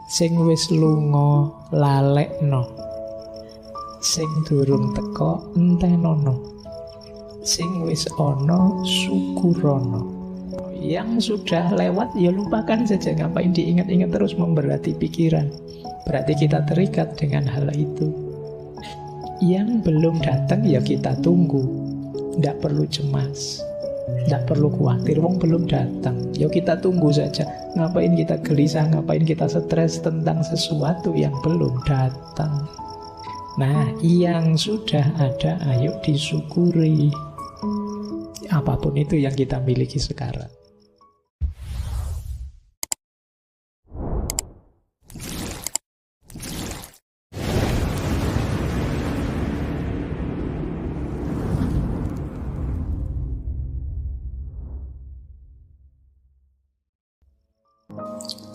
Sing wis lunga lalekno, sing durung teka entenono, sing wis ana syukurono. Yang sudah lewat ya lupakan saja, ngapain diingat-ingat terus memberati pikiran. Berarti kita terikat dengan hal itu. Yang belum datang ya kita tunggu. Tidak perlu cemas, tidak perlu khawatir, wong belum datang. Ya kita tunggu saja. Ngapain kita gelisah, ngapain kita stres tentang sesuatu yang belum datang. Nah, yang sudah ada ayo disyukuri. Apapun itu yang kita miliki sekarang.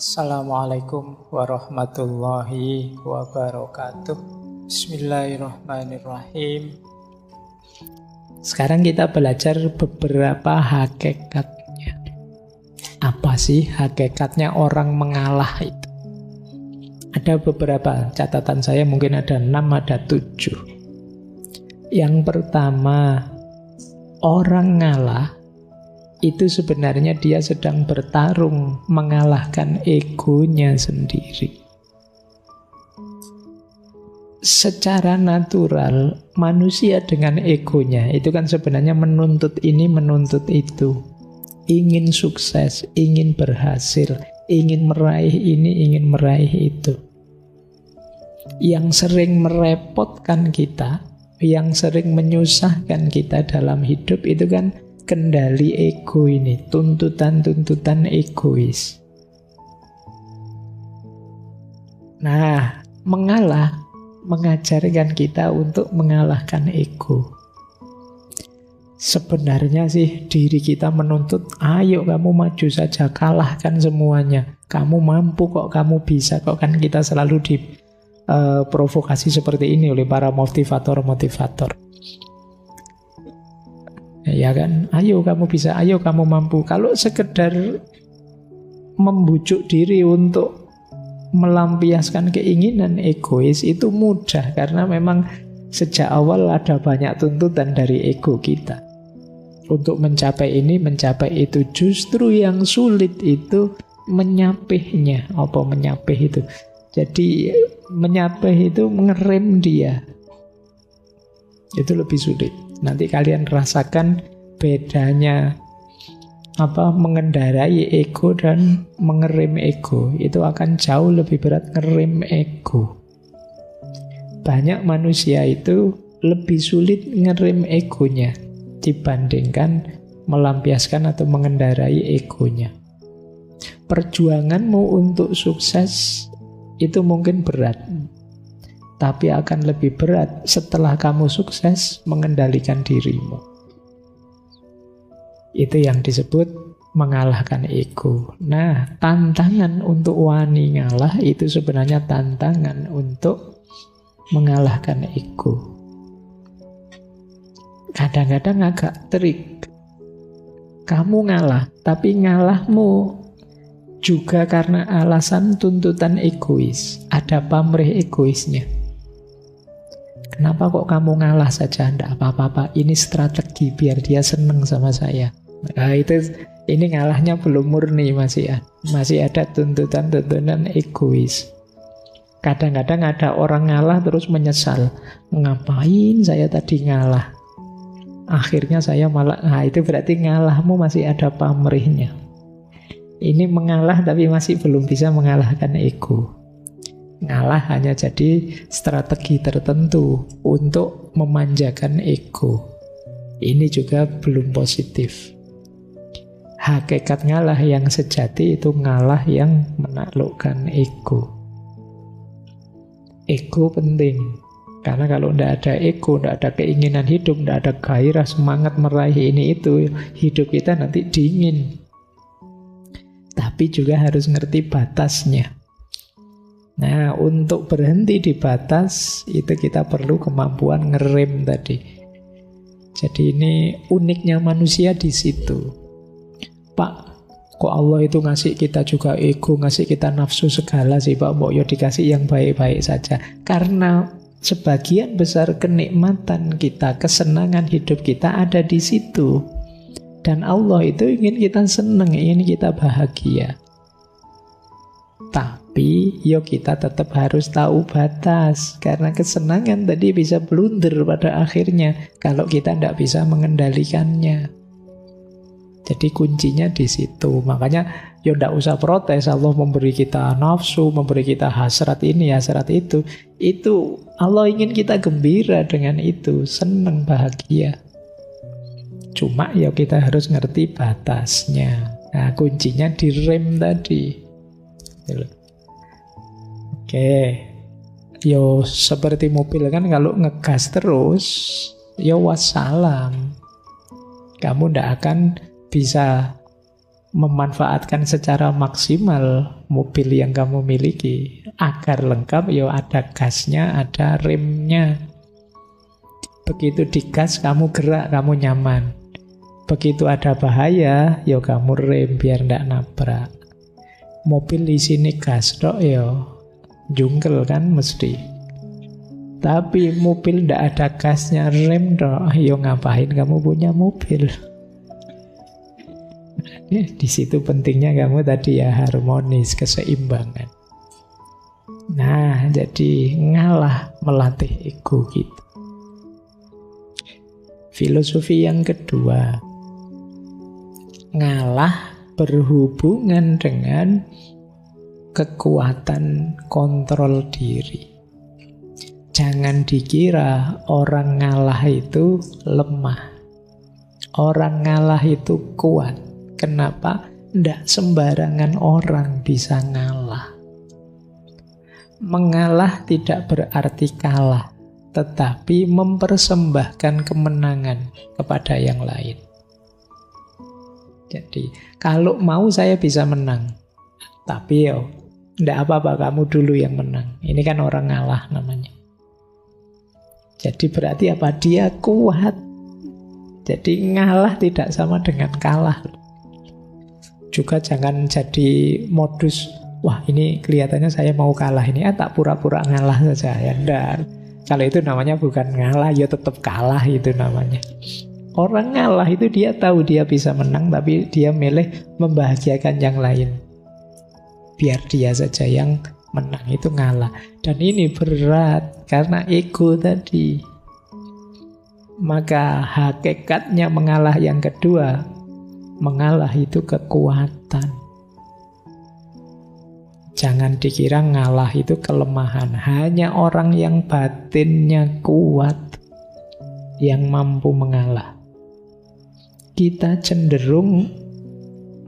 Assalamualaikum warahmatullahi wabarakatuh. Bismillahirrahmanirrahim. Sekarang kita belajar beberapa hakikatnya. Apa sih hakikatnya orang mengalah itu? Ada beberapa, catatan saya mungkin ada 6, ada 7. Yang pertama, orang ngalah itu sebenarnya dia sedang bertarung mengalahkan egonya sendiri. Secara natural, manusia dengan egonya itu kan sebenarnya menuntut ini, menuntut itu. Ingin sukses, ingin berhasil, ingin meraih ini, ingin meraih itu. Yang sering merepotkan kita, yang sering menyusahkan kita dalam hidup itu kan kendali ego ini, tuntutan-tuntutan egois. Nah, mengalah mengajarkan kita untuk mengalahkan ego. Sebenarnya sih diri kita menuntut, ayo kamu maju saja, kalahkan semuanya. Kamu mampu kok, kamu bisa kok. Kan kita selalu diprovokasi seperti ini oleh para motivator-motivator. Ya kan, ayo kamu bisa, ayo kamu mampu. Kalau sekedar membujuk diri untuk melampiaskan keinginan egois itu mudah, karena memang sejak awal ada banyak tuntutan dari ego kita untuk mencapai ini, mencapai itu. Justru yang sulit itu menyapihnya. Apa menyapih itu? Jadi menyapih itu mengerem dia, itu lebih sulit. Nanti kalian rasakan bedanya mengendarai ego dan mengerem ego. Itu akan jauh lebih berat ngerem ego. Banyak manusia itu lebih sulit ngerem egonya dibandingkan melampiaskan atau mengendarai egonya. Perjuanganmu untuk sukses itu mungkin berat, tapi akan lebih berat setelah kamu sukses mengendalikan dirimu. Itu yang disebut mengalahkan ego. Nah, tantangan untuk wani ngalah itu sebenarnya tantangan untuk mengalahkan ego. Kadang-kadang agak trik. Kamu ngalah, tapi ngalahmu juga karena alasan tuntutan egois. Ada pamrih egoisnya. Kenapa kok kamu ngalah saja? Tidak apa-apa, ini strategi biar dia seneng sama saya. Nah, ini ngalahnya belum murni, masih ada tuntutan-tuntutan egois. Kadang-kadang ada orang ngalah terus menyesal. Ngapain saya tadi ngalah? Akhirnya saya malah, itu berarti ngalahmu masih ada pamrihnya. Ini mengalah tapi masih belum bisa mengalahkan ego. Ngalah hanya jadi strategi tertentu untuk memanjakan ego. Ini juga belum positif. Hakikat ngalah yang sejati itu ngalah yang menaklukkan ego. Ego penting, karena kalau tidak ada ego, tidak ada keinginan hidup, tidak ada gairah, semangat meraih ini itu, hidup kita nanti dingin. Tapi juga harus ngerti batasnya. Nah, untuk berhenti di batas itu kita perlu kemampuan ngerem tadi. Jadi ini uniknya manusia di situ. Pak, Kok Allah itu ngasih kita juga ego, ngasih kita nafsu segala sih Pak, mbok yo dikasih yang baik-baik saja. Karena sebagian besar kenikmatan kita, kesenangan hidup kita ada di situ. Dan Allah itu ingin kita senang, ingin kita bahagia. Tapi yo kita tetap harus tahu batas, karena kesenangan tadi bisa blunder pada akhirnya kalau kita tidak bisa mengendalikannya. Jadi kuncinya di situ. Makanya yo tidak usah protes. Allah memberi kita nafsu, memberi kita hasrat ini, hasrat itu. Itu Allah ingin kita gembira dengan itu, senang, bahagia. Cuma ya kita harus ngerti batasnya. Nah kuncinya di rem tadi. Oke, yo seperti mobil kan, kalau ngegas terus, yo wassalam. Kamu ndak akan bisa memanfaatkan secara maksimal mobil yang kamu miliki. Agar lengkap, yo ada gasnya, ada remnya. Begitu digas, kamu gerak, kamu nyaman. Begitu ada bahaya, yo kamu rem biar ndak nabrak. Mobil di sini gas tok yo jungkel kan mesti. Tapi mobil ndak ada gasnya, rem tok, yo ngapain kamu punya mobil? Di situ pentingnya kamu tadi ya harmonis, keseimbangan. Nah, jadi ngalah melatih ego kita. Filosofi yang kedua, ngalah berhubungan dengan kekuatan kontrol diri. Jangan dikira orang ngalah itu lemah. Orang ngalah itu kuat. Kenapa? Ndak sembarangan orang bisa ngalah. Mengalah tidak berarti kalah, tetapi mempersembahkan kemenangan kepada yang lain. Jadi, kalau mau saya bisa menang. Tapi yo, ndak apa-apa, kamu dulu yang menang. Ini kan orang ngalah namanya. Jadi berarti apa? Dia kuat. Jadi ngalah tidak sama dengan kalah. Juga jangan jadi modus, wah ini kelihatannya saya mau kalah ini, tak pura-pura ngalah saja. Ya ndak. Kalau itu namanya bukan ngalah, ya tetap kalah itu namanya. Orang ngalah itu dia tahu dia bisa menang, tapi dia milih membahagiakan yang lain. Biar dia saja yang menang, itu ngalah. Dan ini berat, karena ego tadi. Maka hakikatnya mengalah yang kedua, mengalah itu kekuatan. Jangan dikira ngalah itu kelemahan. Hanya orang yang batinnya kuat yang mampu mengalah. Kita cenderung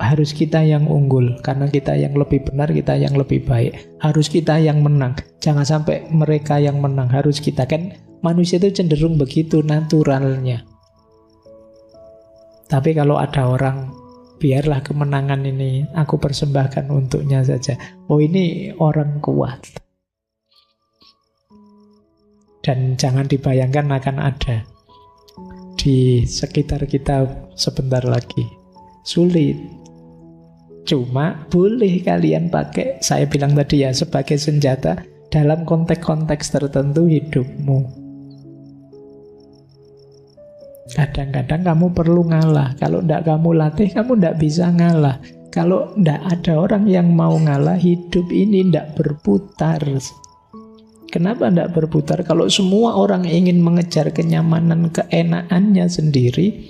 harus kita yang unggul, karena kita yang lebih benar, kita yang lebih baik. Harus kita yang menang. Jangan sampai mereka yang menang, harus kita. Kan manusia itu cenderung begitu naturalnya. Tapi kalau ada orang, biarlah kemenangan ini aku persembahkan untuknya saja. Oh ini orang kuat. Dan jangan dibayangkan akan ada di sekitar kita sebentar lagi. Sulit. Cuma boleh kalian pakai, saya bilang tadi ya, sebagai senjata dalam konteks-konteks tertentu hidupmu. Kadang-kadang kamu perlu ngalah. Kalau tidak kamu latih, kamu tidak bisa ngalah. Kalau tidak ada orang yang mau ngalah, hidup ini tidak berputar. Kenapa tidak berputar? Kalau semua orang ingin mengejar kenyamanan, keenakannya sendiri,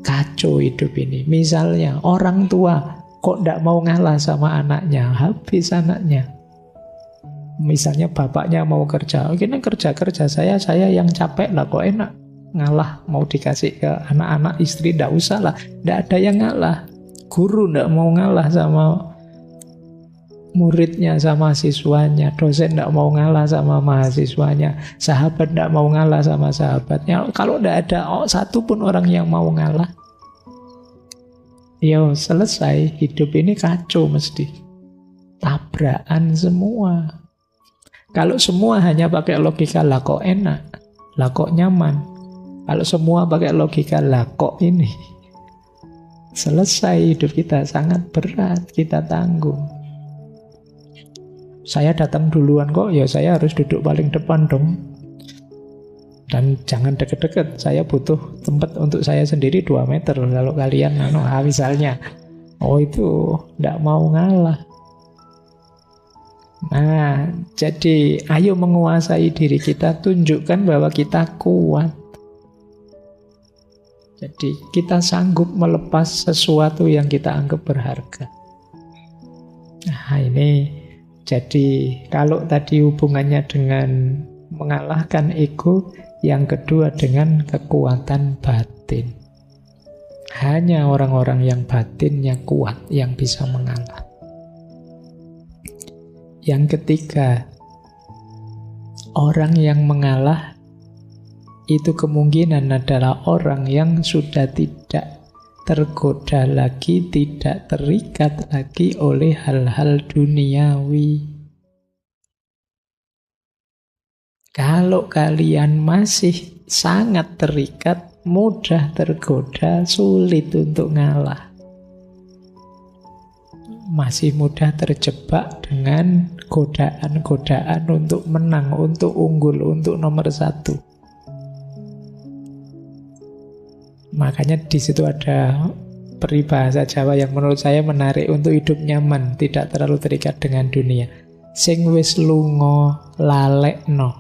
kacau hidup ini. Misalnya orang tua kok tidak mau ngalah sama anaknya, habis anaknya. Misalnya bapaknya mau kerja, ini kerja saya yang capek lah, kok enak ngalah mau dikasih ke anak-anak, istri tidak usah lah, tidak ada yang ngalah. Guru tidak mau ngalah sama muridnya, sama siswanya. Dosen tidak mau ngalah sama mahasiswanya. Sahabat tidak mau ngalah sama sahabatnya. Kalau tidak ada satu pun orang yang mau ngalah, yo selesai. Hidup ini kacau mesti. Tabrakan semua. Kalau semua hanya pakai logika, lah kok enak, lah kok nyaman. Kalau semua pakai logika, lah kok ini, Selesai hidup kita, sangat berat kita tanggung. Saya datang duluan kok, ya saya harus duduk paling depan dong. Dan jangan deket-deket, saya butuh tempat untuk saya sendiri 2 meter. Kalau kalian misalnya, itu tidak mau ngalah. Nah, jadi ayo menguasai diri kita, tunjukkan bahwa kita kuat. Jadi kita sanggup melepas sesuatu yang kita anggap berharga. Nah ini, jadi kalau tadi hubungannya dengan mengalahkan ego, yang kedua dengan kekuatan batin. Hanya orang-orang yang batinnya kuat yang bisa mengalah. Yang ketiga, orang yang mengalah itu kemungkinan adalah orang yang sudah tidak tergoda lagi, tidak terikat lagi oleh hal-hal duniawi. Kalau kalian masih sangat terikat, mudah tergoda, sulit untuk ngalah. Masih mudah terjebak dengan godaan-godaan untuk menang, untuk unggul, untuk nomor 1. Makanya di situ ada peribahasa Jawa yang menurut saya menarik untuk hidup nyaman, tidak terlalu terikat dengan dunia. Sing wis lunga lalekno,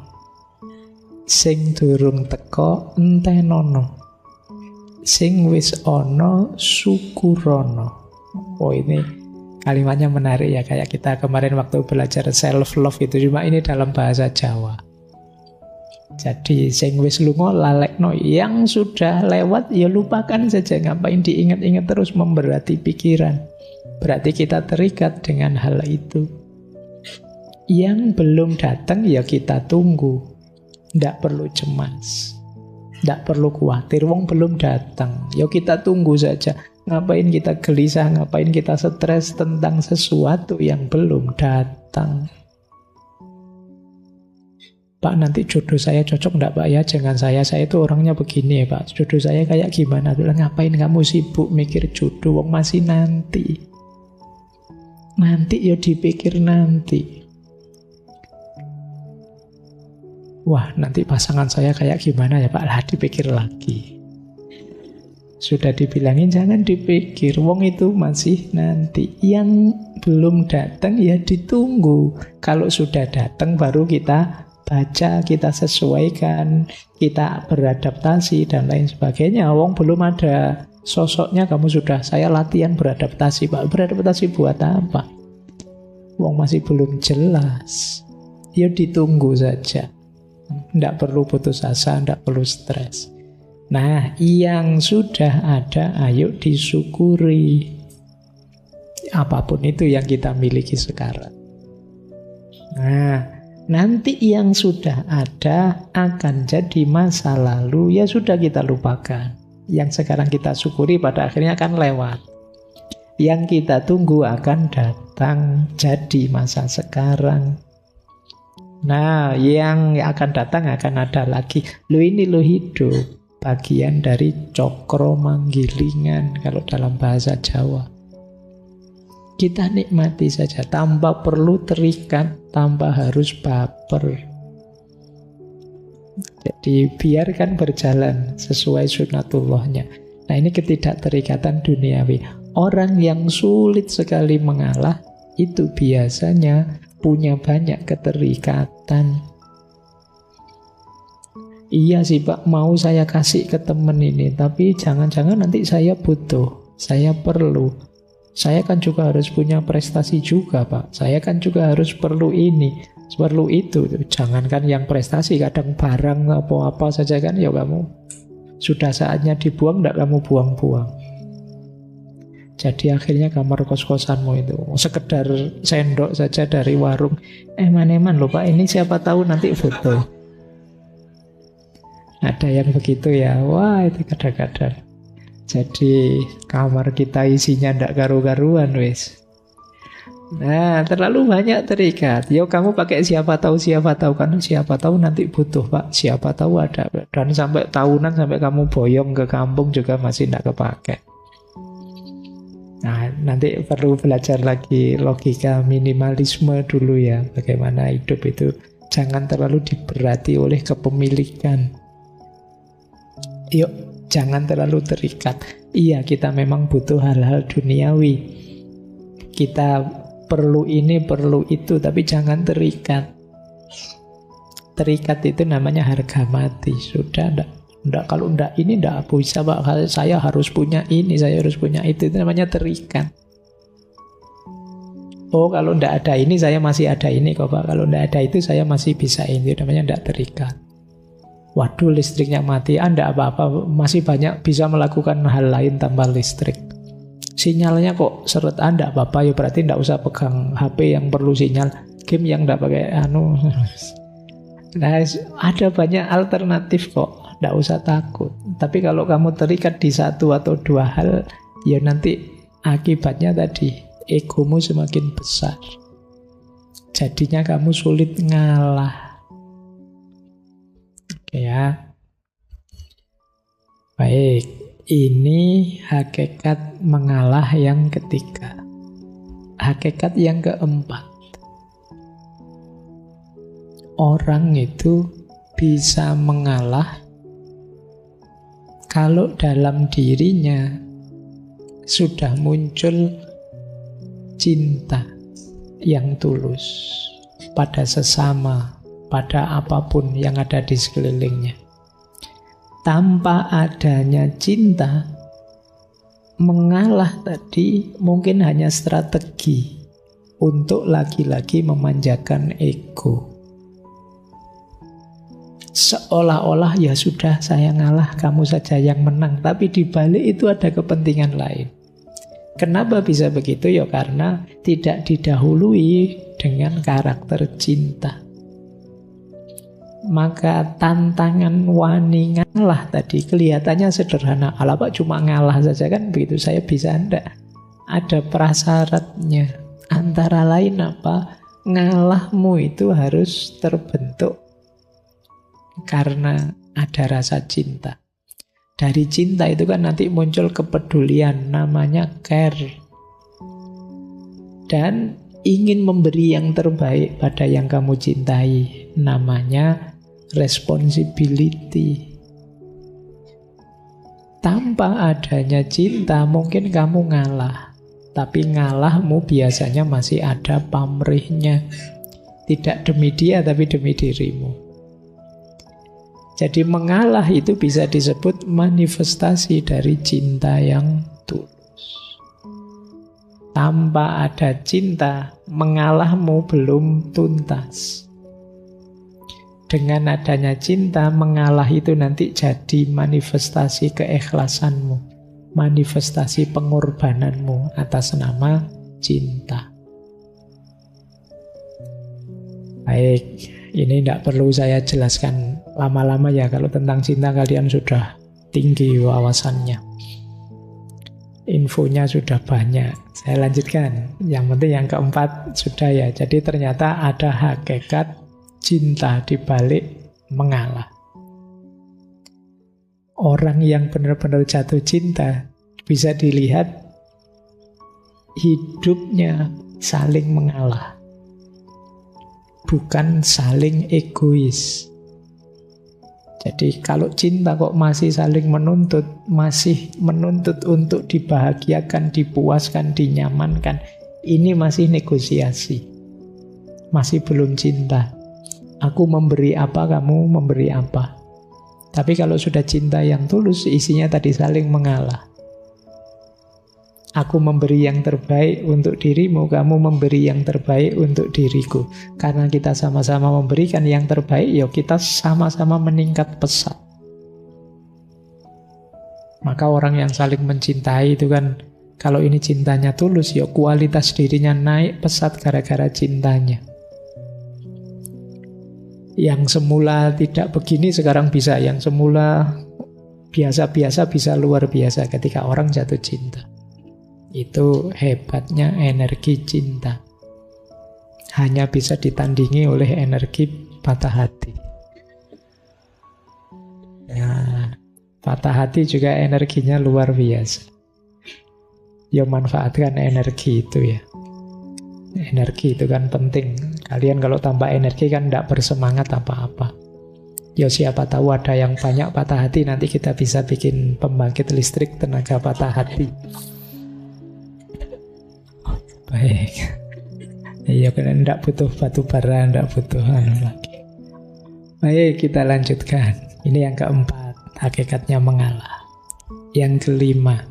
sing durung teka entenono, sing wis ana syukurono. Ini kalimatnya menarik ya, kayak kita kemarin waktu belajar self love itu, cuma ini dalam bahasa Jawa. Jadi sing wis lunga lalekno, yang sudah lewat ya lupakan saja, ngapain diingat-ingat terus memberati pikiran. Berarti kita terikat dengan hal itu. Yang belum datang ya kita tunggu. Tidak perlu cemas, tidak perlu khawatir, wong belum datang, ya kita tunggu saja. Ngapain kita gelisah, ngapain kita stres tentang sesuatu yang belum datang. Pak, nanti jodoh saya cocok enggak Pak ya? Jangan saya itu orangnya begini ya Pak. Jodoh saya kayak gimana? Ngapain kamu sibuk mikir jodoh? Wong masih nanti. Nanti ya dipikir nanti. Wah, nanti pasangan saya kayak gimana ya Pak? Lah dipikir lagi. Sudah dibilangin jangan dipikir. Wong itu masih nanti. Yang belum datang ya ditunggu. Kalau sudah datang baru kita baca, kita sesuaikan, kita beradaptasi dan lain sebagainya. Wong belum ada sosoknya, kamu sudah, saya latihan beradaptasi Pak. Beradaptasi buat apa? Wong masih belum jelas. Ya ditunggu saja. Tidak perlu putus asa, tidak perlu stres. Nah, yang sudah ada ayo disyukuri. Apapun itu yang kita miliki sekarang. Nah, nanti yang sudah ada akan jadi masa lalu, ya sudah kita lupakan. Yang sekarang kita syukuri pada akhirnya akan lewat. Yang kita tunggu akan datang jadi masa sekarang. Nah, yang akan datang akan ada lagi. Ini hidup. Bagian dari cokro manggilingan kalau dalam bahasa Jawa. Kita nikmati saja tanpa perlu terikat, tanpa harus baper. Jadi biarkan berjalan sesuai sunatullahnya. Nah, ini ketidakterikatan duniawi. Orang yang sulit sekali mengalah itu biasanya punya banyak keterikatan. Iya sih Pak, mau saya kasih ke temen ini, tapi jangan-jangan nanti saya butuh, saya perlu. Saya kan juga harus punya prestasi juga Pak. Saya kan juga harus perlu ini, perlu itu. Jangankan yang prestasi, kadang barang apa-apa saja kan ya kamu. Sudah saatnya dibuang, tidak kamu buang-buang. Jadi akhirnya kamar kos-kosanmu itu sekedar sendok saja dari warung. Eman-eman loh Pak, ini siapa tahu nanti foto. Ada yang begitu ya. Wah, itu kadang-kadang. Jadi kamar kita isinya ndak karu-karuan wis. Nah, terlalu banyak terikat. Yo kamu pakai siapa tahu kan, siapa tahu nanti butuh Pak, siapa tahu ada. Dan sampai tahunan, sampai kamu boyong ke kampung juga masih ndak kepake. Nah, nanti perlu belajar lagi logika minimalisme dulu ya. Bagaimana hidup itu jangan terlalu diberati oleh kepemilikan. Yuk, jangan terlalu terikat. Iya, kita memang butuh hal-hal duniawi. Kita perlu ini, perlu itu, tapi jangan terikat. Terikat itu namanya harga mati. Sudah, enggak, kalau enggak ini enggak bisa, Pak. Saya harus punya ini, saya harus punya itu. Itu namanya terikat. Oh, kalau enggak ada ini, saya masih ada ini kok, Pak. Kalau enggak ada itu, saya masih bisa ini. Itu namanya enggak terikat. Waduh, listriknya mati. Enggak apa-apa, masih banyak bisa melakukan hal lain tanpa listrik. Sinyalnya kok seret, enggak apa-apa, ya berarti enggak usah pegang HP yang perlu sinyal. Game yang enggak pakai Nah, ada banyak alternatif kok. Tidak usah takut. Tapi kalau kamu terikat di satu atau dua hal, ya nanti akibatnya tadi, egomu semakin besar. Jadinya kamu sulit ngalah. Oke ya. Baik, ini hakikat mengalah yang ketiga. Hakikat yang keempat. Orang itu bisa mengalah kalau dalam dirinya sudah muncul cinta yang tulus pada sesama, pada apapun yang ada di sekelilingnya. Tanpa adanya cinta, mengalah tadi mungkin hanya strategi untuk lagi-lagi memanjakan ego. Seolah-olah ya sudah, saya ngalah, kamu saja yang menang. Tapi di balik itu ada kepentingan lain. Kenapa bisa begitu? Ya karena tidak didahului dengan karakter cinta. Maka tantangan wani ngalah tadi kelihatannya sederhana. Alah Pak, cuma ngalah saja kan begitu, saya bisa enggak? Ada prasyaratnya. Antara lain apa? Ngalahmu itu harus terbentuk karena ada rasa cinta. Dari cinta itu kan nanti muncul kepedulian, namanya care. Dan ingin memberi yang terbaik pada yang kamu cintai, namanya responsibility. Tanpa adanya cinta mungkin kamu ngalah, tapi ngalahmu biasanya masih ada pamrihnya. Tidak demi dia tapi demi dirimu. Jadi mengalah itu bisa disebut manifestasi dari cinta yang tulus. Tanpa ada cinta, mengalahmu belum tuntas. Dengan adanya cinta, mengalah itu nanti jadi manifestasi keikhlasanmu, manifestasi pengorbananmu atas nama cinta. Baik. Ini tidak perlu saya jelaskan lama-lama ya. Kalau tentang cinta kalian sudah tinggi wawasannya. Infonya sudah banyak. Saya lanjutkan. Yang penting yang keempat sudah ya. Jadi ternyata ada hakikat cinta di balik mengalah. Orang yang benar-benar jatuh cinta bisa dilihat hidupnya saling mengalah. Bukan saling egois. Jadi kalau cinta kok masih saling menuntut, masih menuntut untuk dibahagiakan, dipuaskan, dinyamankan, ini masih negosiasi. Masih belum cinta. Aku memberi apa, kamu memberi apa. Tapi kalau sudah cinta yang tulus, isinya tadi saling mengalah. Aku memberi yang terbaik untuk dirimu, kamu memberi yang terbaik untuk diriku. Karena kita sama-sama memberikan yang terbaik, ya kita sama-sama meningkat pesat. Maka orang yang saling mencintai itu kan, kalau ini cintanya tulus, ya kualitas dirinya naik pesat gara-gara cintanya. Yang semula tidak begini sekarang bisa, yang semula biasa-biasa bisa luar biasa ketika orang jatuh cinta. Itu hebatnya energi cinta. Hanya bisa ditandingi oleh energi patah hati. Ya, patah hati juga energinya luar biasa. Ya manfaatkan energi itu ya. Energi itu kan penting. Kalian kalau tambah energi kan tidak bersemangat apa-apa. Ya siapa tahu ada yang banyak patah hati, nanti kita bisa bikin pembangkit listrik tenaga patah hati. Baik. Iya kan tidak butuh batu bara, tidak butuh lagi. Baik, kita lanjutkan. Ini yang keempat, hakikatnya mengalah. Yang kelima,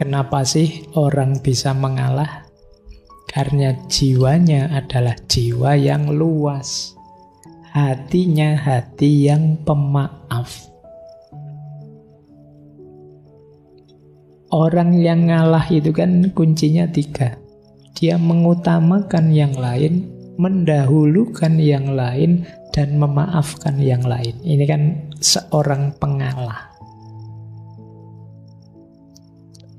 kenapa sih orang bisa mengalah? Karena jiwanya adalah jiwa yang luas. Hatinya hati yang pemaaf. Orang yang ngalah itu kan kuncinya 3. Dia mengutamakan yang lain, mendahulukan yang lain, dan memaafkan yang lain. Ini kan seorang pengalah.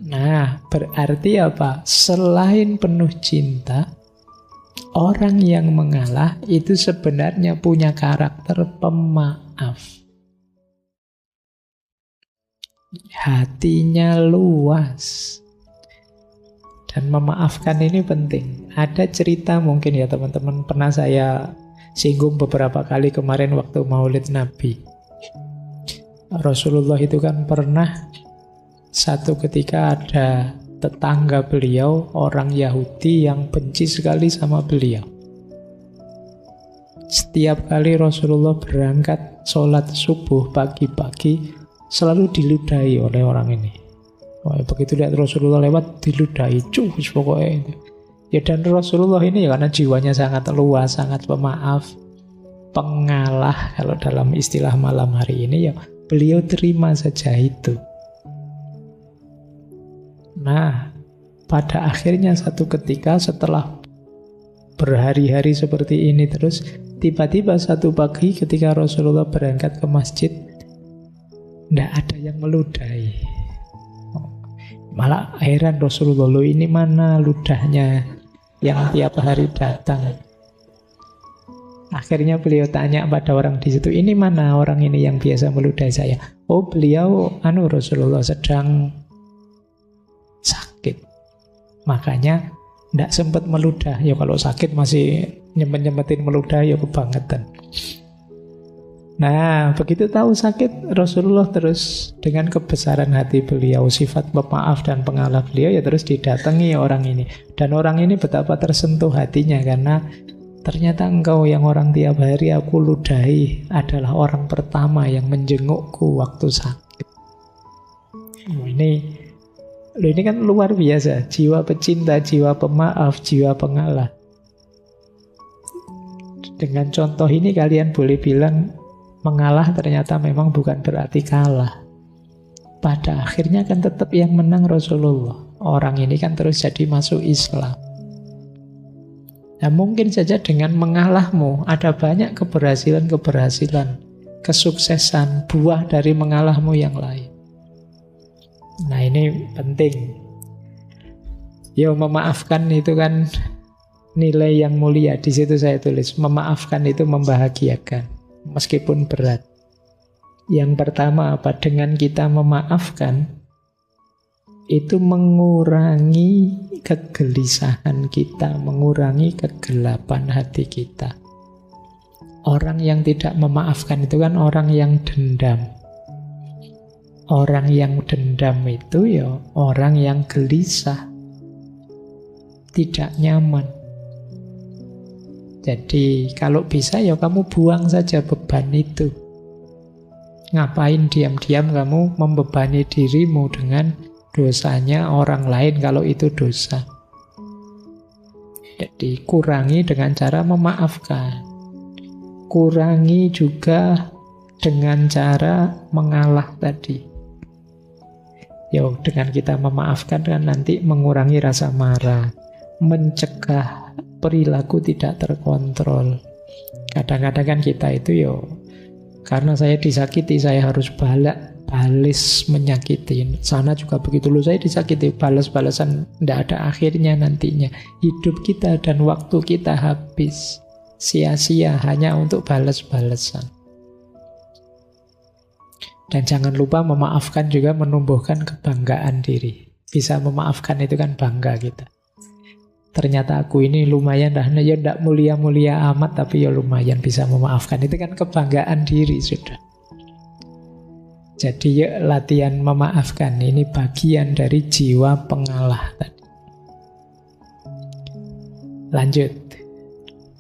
Nah, berarti apa? Selain penuh cinta, orang yang mengalah itu sebenarnya punya karakter pemaaf. Hatinya luas. Dan memaafkan ini penting. Ada cerita mungkin ya teman-teman, pernah saya singgung beberapa kali kemarin waktu Maulid Nabi. Rasulullah itu kan pernah satu ketika ada tetangga beliau, orang Yahudi yang benci sekali sama beliau. Setiap kali Rasulullah berangkat sholat subuh pagi-pagi, selalu diludahi oleh orang ini. Begitu lihat Rasulullah lewat, diludahi, cus pokoknya itu. Ya dan Rasulullah ini ya karena jiwanya sangat luas, sangat pemaaf, pengalah kalau dalam istilah malam hari ini, ya beliau terima saja itu. Nah, pada akhirnya satu ketika setelah berhari-hari seperti ini terus, tiba-tiba satu pagi ketika Rasulullah berangkat ke masjid, tidak ada yang meludahi. Malah heran Rasulullah, loh ini mana ludahnya yang tiap hari datang. Akhirnya beliau tanya pada orang di situ, ini mana orang ini yang biasa meludahi saya? Oh beliau, Rasulullah sedang sakit. Makanya tidak sempat meludah. Ya kalau sakit masih nyempet-nyempetin meludah, ya kebangetan. Nah, begitu tahu sakit, Rasulullah terus dengan kebesaran hati beliau, sifat pemaaf dan pengalah beliau, ya terus didatangi orang ini. Dan orang ini betapa tersentuh hatinya, karena ternyata engkau yang orang tiap hari aku ludahi adalah orang pertama yang menjengukku waktu sakit. Ini kan luar biasa, jiwa pecinta, jiwa pemaaf, jiwa pengalah. Dengan contoh ini kalian boleh bilang, mengalah ternyata memang bukan berarti kalah. Pada akhirnya kan tetap yang menang Rasulullah. Orang ini kan terus jadi masuk Islam. Nah mungkin saja dengan mengalahmu ada banyak keberhasilan, kesuksesan, buah dari mengalahmu yang lain. Nah ini penting. Ya memaafkan itu kan nilai yang mulia. Di situ saya tulis, memaafkan itu membahagiakan. Meskipun berat. Yang pertama apa? Dengan kita memaafkan, itu mengurangi kegelisahan kita, mengurangi kegelapan hati kita. Orang yang tidak memaafkan itu kan orang yang dendam. Orang yang dendam itu ya orang yang gelisah, tidak nyaman. Jadi kalau bisa ya kamu buang saja beban itu. Ngapain diam-diam kamu membebani dirimu dengan dosanya orang lain kalau itu dosa. Jadi kurangi dengan cara memaafkan. Kurangi juga dengan cara mengalah tadi. Ya dengan kita memaafkan kan nanti mengurangi rasa marah, mencegah perilaku tidak terkontrol. Kadang-kadang kan kita itu karena saya disakiti, saya harus balas menyakiti. Sana juga begitu loh, saya disakiti, balas-balasan tidak ada akhirnya nantinya. Hidup kita dan waktu kita habis sia-sia hanya untuk balas-balasan. Dan jangan lupa memaafkan juga menumbuhkan kebanggaan diri. Bisa memaafkan itu kan bangga kita. Ternyata aku ini lumayan dah, ya tidak mulia-mulia amat, tapi ya lumayan bisa memaafkan. Itu kan kebanggaan diri sudah. Jadi ya latihan memaafkan, ini bagian dari jiwa pengalah tadi. Lanjut.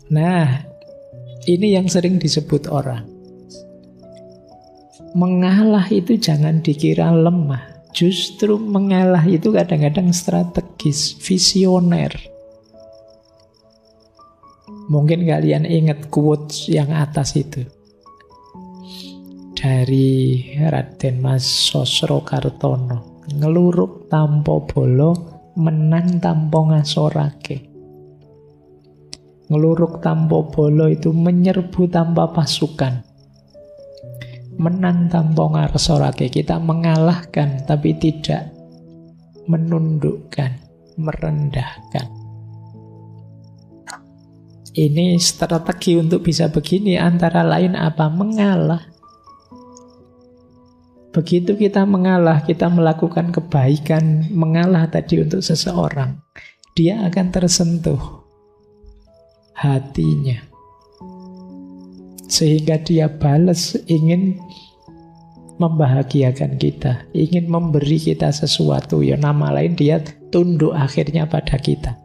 Nah, ini yang sering disebut orang. Mengalah itu jangan dikira lemah. Justru mengalah itu kadang-kadang strategis, visioner. Mungkin kalian ingat quotes yang atas itu. Dari Raden Mas Sosrokartono. Ngeluruk tanpa bolo, menang tanpa ngasorake. Ngeluruk tanpa bolo itu menyerbu tanpa pasukan. Menang tanpa ngasorake. Kita mengalahkan tapi tidak menundukkan, merendahkan. Ini strategi untuk bisa begini antara lain apa? Mengalah. Begitu kita mengalah, kita melakukan kebaikan, mengalah tadi untuk seseorang, dia akan tersentuh hatinya. Sehingga dia balas, ingin membahagiakan kita, ingin memberi kita sesuatu. Ya nama lain dia tunduk akhirnya pada kita.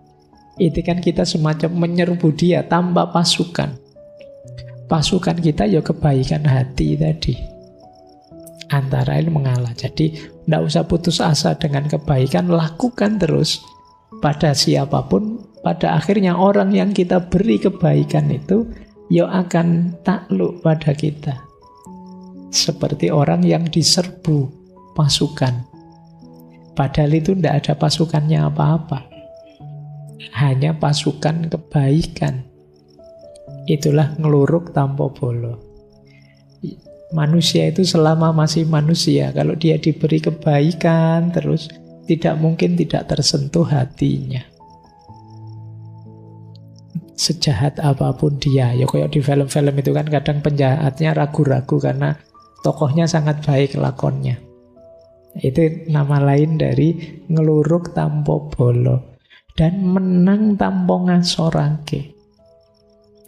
Itu kan kita semacam menyerbu dia tanpa pasukan. Pasukan kita ya kebaikan hati tadi. Antara ini mengalah. Jadi tidak usah putus asa dengan kebaikan, lakukan terus pada siapapun. Pada akhirnya orang yang kita beri kebaikan itu ya akan takluk pada kita. Seperti orang yang diserbu pasukan. Padahal itu tidak ada pasukannya apa-apa. Hanya pasukan kebaikan. Itulah ngeluruk tanpa bolo. Manusia itu selama masih manusia, kalau dia diberi kebaikan terus, tidak mungkin tidak tersentuh hatinya. Sejahat apapun dia, ya kayak di film-film itu kan kadang penjahatnya ragu-ragu karena tokohnya sangat baik lakonnya. Itu nama lain dari ngeluruk tanpa bolo. Dan menang tanpa ngasorake.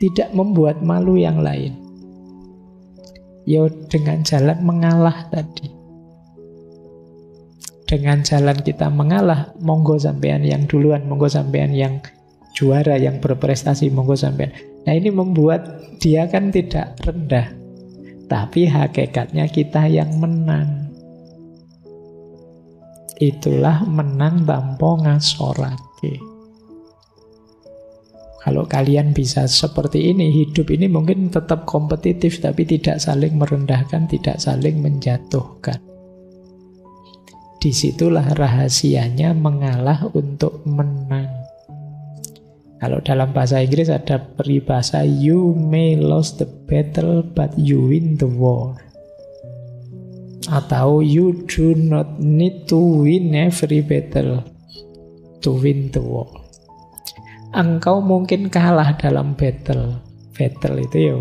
Tidak membuat malu yang lain. Ya dengan jalan mengalah tadi. Dengan jalan kita mengalah, monggo sampean yang duluan, monggo sampean yang juara, yang berprestasi, monggo sampean. Nah ini membuat dia kan tidak rendah. Tapi hakikatnya kita yang menang. Itulah menang tanpa ngasorake. Kalau kalian bisa seperti ini, hidup ini mungkin tetap kompetitif, tapi tidak saling merendahkan, tidak saling menjatuhkan. Disitulah rahasianya mengalah untuk menang. Kalau dalam bahasa Inggris ada peribahasa, you may lose the battle, but you win the war. Atau you do not need to win every battle to win the war. Engkau mungkin kalah dalam battle. Battle itu ya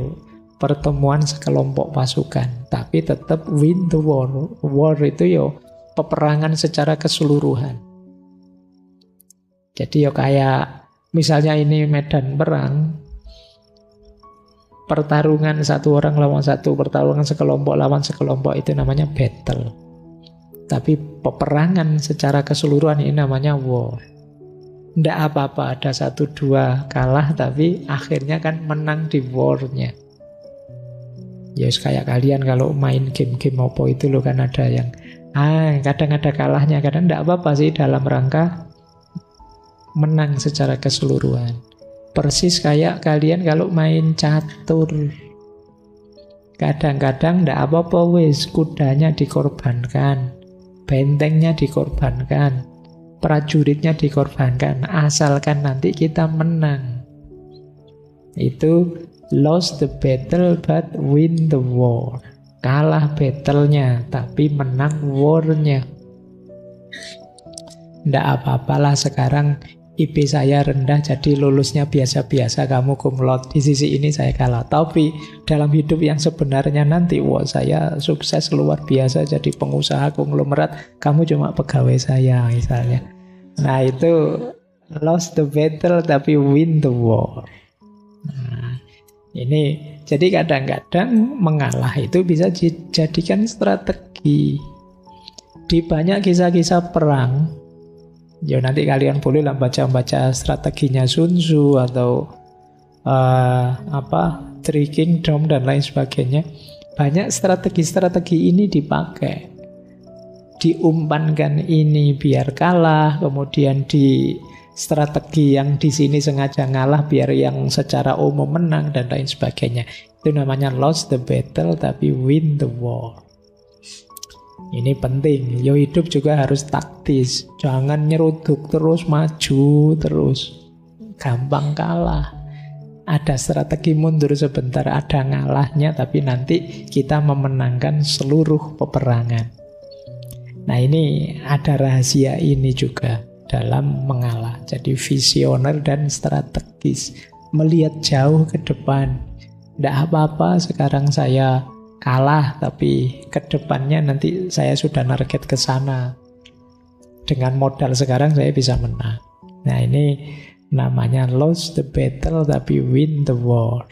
pertemuan sekelompok pasukan, tapi tetap win the war. War itu ya peperangan secara keseluruhan. Jadi ya kayak misalnya ini medan perang, pertarungan satu orang lawan satu, pertarungan sekelompok lawan sekelompok, itu namanya battle. Tapi peperangan secara keseluruhan ini namanya war. Tidak apa-apa ada 1-2 kalah, tapi akhirnya kan menang di war-nya. Ya kayak kalian kalau main game-game apa itu loh kan ada yang kadang ada kalahnya, kadang tidak apa-apa sih dalam rangka menang secara keseluruhan. Persis kayak kalian kalau main catur. Kadang-kadang tidak apa-apa wis, kudanya dikorbankan, bentengnya dikorbankan, prajuritnya dikorbankan, asalkan nanti kita menang. Itu lost the battle but win the war. Kalah battle-nya tapi menang war-nya. Nggak apa-apalah sekarang IP saya rendah jadi lulusnya biasa-biasa, kamu cum laude. Di sisi ini saya kalah. Tapi dalam hidup yang sebenarnya nanti, wah saya sukses luar biasa jadi pengusaha konglomerat, kamu cuma pegawai saya misalnya. Nah itu lost the battle tapi win the war. Nah, ini jadi kadang-kadang mengalah itu bisa dijadikan strategi. Di banyak kisah-kisah perang, ya nanti kalian bolehlah baca-baca strateginya Sun Tzu atau Three Kingdom dan lain sebagainya. Banyak strategi-strategi ini dipakai. Diumpankan ini biar kalah, kemudian di strategi yang di sini sengaja ngalah biar yang secara umum menang dan lain sebagainya. Itu namanya lost the battle tapi win the war. Ini penting. Yo hidup juga harus taktis. Jangan nyeruduk terus, maju terus. Gampang kalah. Ada strategi mundur sebentar, ada ngalahnya, tapi nanti kita memenangkan seluruh peperangan. Nah ini ada rahasia ini juga dalam mengalah. Jadi visioner dan strategis. Melihat jauh ke depan. Tidak apa-apa sekarang saya kalah, tapi ke depannya nanti saya sudah target ke sana. Dengan modal sekarang saya bisa menang. Nah ini namanya lost the battle tapi win the war.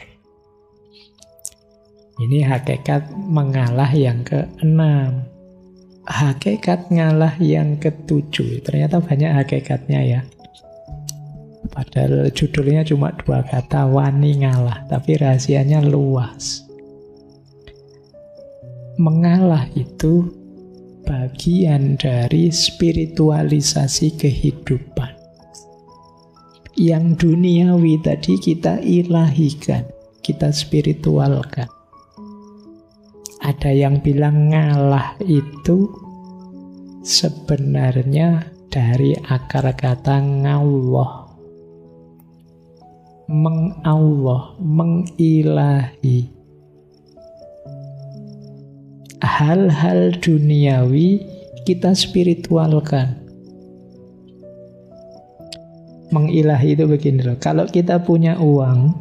Ini hakikat mengalah yang ke-6. Hakikat ngalah yang ke-7. Ternyata banyak hakikatnya ya. Padahal judulnya cuma 2 kata, wani ngalah, tapi rahasianya luas. Mengalah itu bagian dari spiritualisasi kehidupan. Yang duniawi tadi kita ilahikan, kita spiritualkan. Ada yang bilang ngalah itu sebenarnya dari akar kata ngallah. Mengallah, mengilahi. Hal-hal duniawi kita spiritualkan. Mengilahi itu begini loh. Kalau kita punya uang,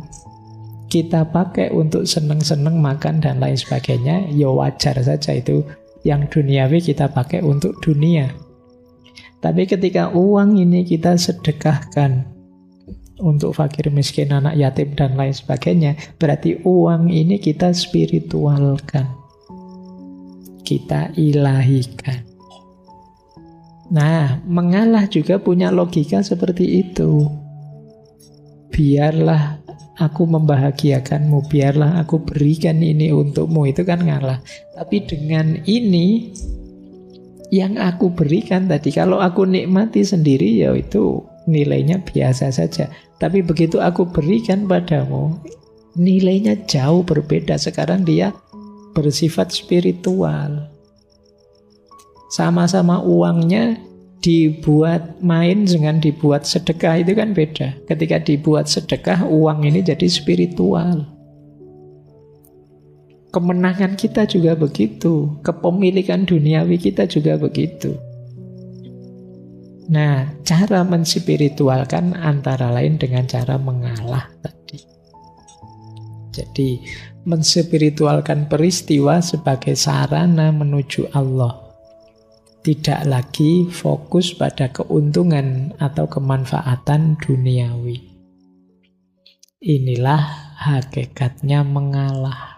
kita pakai untuk seneng-seneng makan dan lain sebagainya, ya wajar saja itu. Yang duniawi kita pakai untuk dunia. Tapi ketika uang ini kita sedekahkan untuk fakir miskin, anak yatim dan lain sebagainya, berarti uang ini kita spiritualkan, kita ilahikan. Nah, mengalah juga punya logika seperti itu. Biarlah aku membahagiakanmu, biarlah aku berikan ini untukmu, itu kan ngalah. Tapi dengan ini yang aku berikan tadi, kalau aku nikmati sendiri ya itu nilainya biasa saja. Tapi begitu aku berikan padamu, nilainya jauh berbeda. Sekarang dia bersifat spiritual. Sama-sama uangnya dibuat main dengan dibuat sedekah itu kan beda. Ketika dibuat sedekah, uang ini jadi spiritual. Kemenangan kita juga begitu. Kepemilikan duniawi kita juga begitu. Nah, cara menspiritualkan antara lain dengan cara mengalah tadi. Jadi, menspiritualkan peristiwa sebagai sarana menuju Allah. Tidak lagi fokus pada keuntungan atau kemanfaatan duniawi. Inilah hakikatnya mengalah.